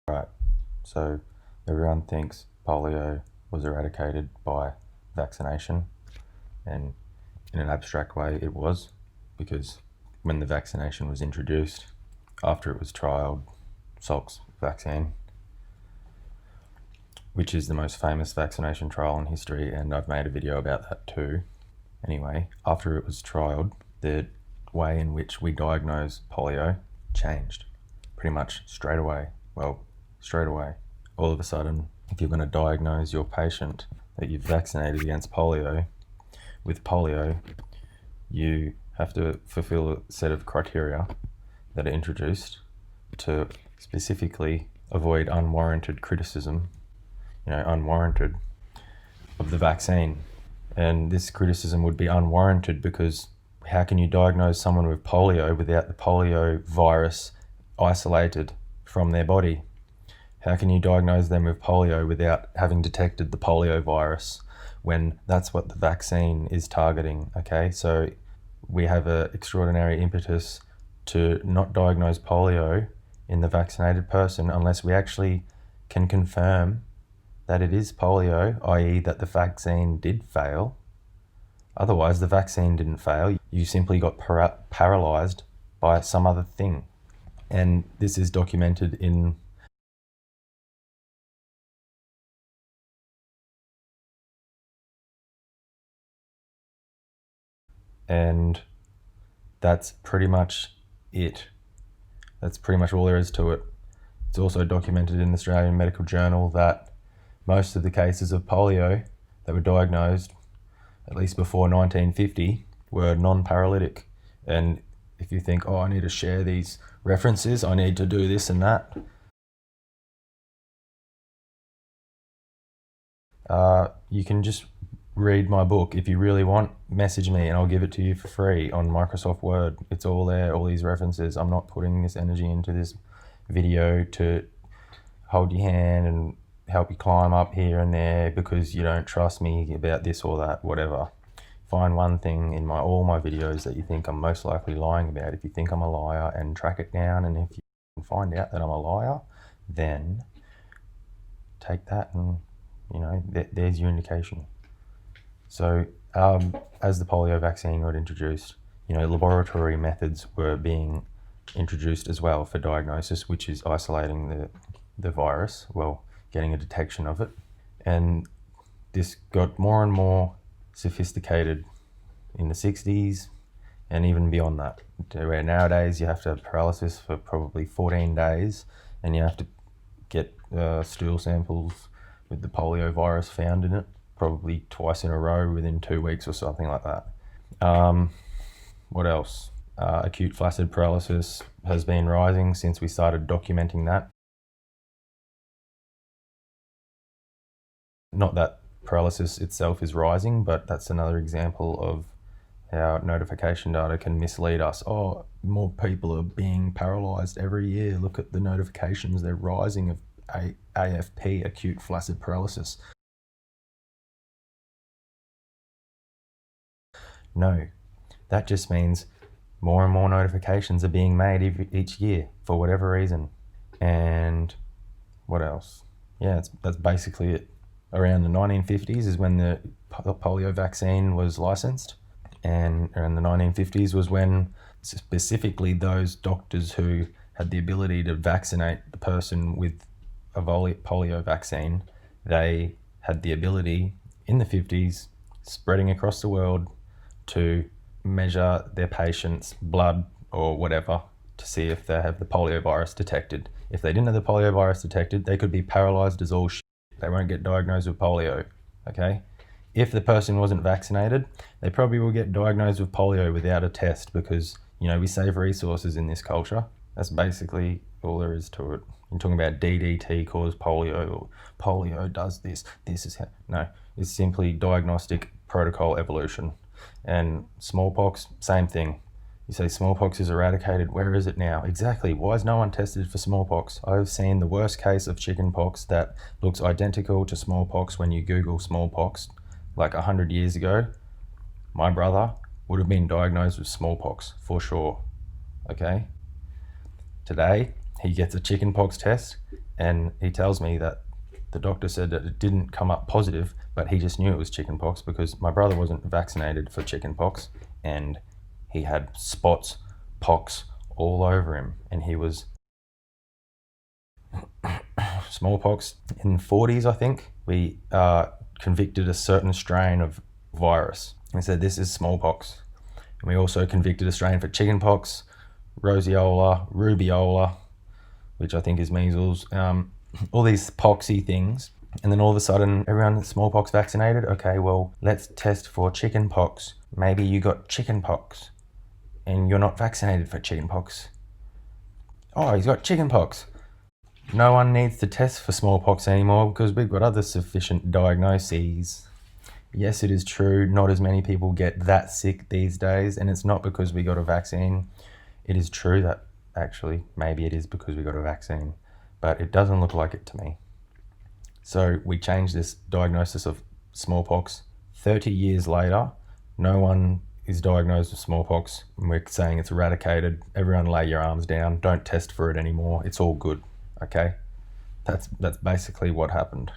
Right, so everyone thinks polio was eradicated by vaccination, and in an abstract way it was, because when the vaccination was introduced, after it was trialled, Salk's vaccine, which is the most famous vaccination trial in history, and I've made a video about that too. Anyway, after it was trialled, the way in which we diagnose polio changed pretty much straight away. Straight away. All of a sudden, if you're going to diagnose your patient that you've vaccinated against polio, with polio, you have to fulfill a set of criteria that are introduced to specifically avoid unwarranted criticism, unwarranted, of the vaccine. And this criticism would be unwarranted because how can you diagnose someone with polio without the polio virus isolated from their body? How can you diagnose them with polio without having detected the polio virus when that's what the vaccine is targeting? Okay, so we have an extraordinary impetus to not diagnose polio in the vaccinated person unless we actually can confirm that it is polio, i.e. that the vaccine did fail. Otherwise, the vaccine didn't fail. You simply got paralyzed by some other thing. And this is documented in and that's pretty much it. That's pretty much all there is to it. It's also documented in the Australian Medical Journal that most of the cases of polio that were diagnosed, at least before 1950, were non-paralytic. And if you think, I need to share these references, I need to do this and that, you can just read my book. If you really want, message me and I'll give it to you for free on Microsoft Word. It's all there, all these references. I'm not putting this energy into this video to hold your hand and help you climb up here and there because you don't trust me about this or that, whatever. Find one thing in all my videos that you think I'm most likely lying about. If you think I'm a liar, and track it down, and if you can find out that I'm a liar, then take that and there's your indication. So as the polio vaccine got introduced, laboratory methods were being introduced as well for diagnosis, which is isolating the virus, getting a detection of it. And this got more and more sophisticated in the 60s and even beyond that, where nowadays you have to have paralysis for probably 14 days and you have to get stool samples with the polio virus found in it, probably twice in a row within 2 weeks or something like that. What else? Acute flaccid paralysis has been rising since we started documenting that. Not that paralysis itself is rising, but that's another example of how notification data can mislead us. Oh, more people are being paralyzed every year. Look at the notifications, they're rising of AFP, acute flaccid paralysis. No, that just means more and more notifications are being made each year for whatever reason. And what else? Yeah, that's basically it. Around the 1950s is when the polio vaccine was licensed, and around the 1950s was when specifically those doctors who had the ability to vaccinate the person with a polio vaccine, they had the ability in the 50s, spreading across the world, to measure their patient's blood or whatever to see if they have the polio virus detected. If they didn't have the polio virus detected, they could be paralyzed as all shit. They won't get diagnosed with polio, okay? If the person wasn't vaccinated, they probably will get diagnosed with polio without a test because, we save resources in this culture. That's basically all there is to it. You're talking about DDT caused polio, or polio does this is how. No, it's simply diagnostic protocol evolution. And smallpox, same thing. You say smallpox is eradicated. Where is it now? Exactly. Why is no one tested for smallpox? I've seen the worst case of chickenpox that looks identical to smallpox when you Google smallpox, like 100 years ago. My brother would have been diagnosed with smallpox for sure. Okay? Today, he gets a chickenpox test And he tells me that the doctor said that it didn't come up positive, but he just knew it was chickenpox because my brother wasn't vaccinated for chickenpox, and he had spots, pox all over him, and he was smallpox. In the 40s, I think, we convicted a certain strain of virus. We said this is smallpox. And we also convicted a strain for chickenpox, roseola, rubeola, which I think is measles, all these poxy things. And then all of a sudden, everyone smallpox vaccinated. Okay, well, let's test for chickenpox. Maybe you got chickenpox and you're not vaccinated for chickenpox. Oh, he's got chickenpox. No one needs to test for smallpox anymore because we've got other sufficient diagnoses. Yes, it is true, not as many people get that sick these days, and it's not because we got a vaccine. It is true that actually maybe it is because we got a vaccine, but it doesn't look like it to me. So we changed this diagnosis of smallpox. 30 years later, no one is diagnosed with smallpox, and we're saying it's eradicated. Everyone lay your arms down. Don't test for it anymore. It's all good. Okay? That's basically what happened.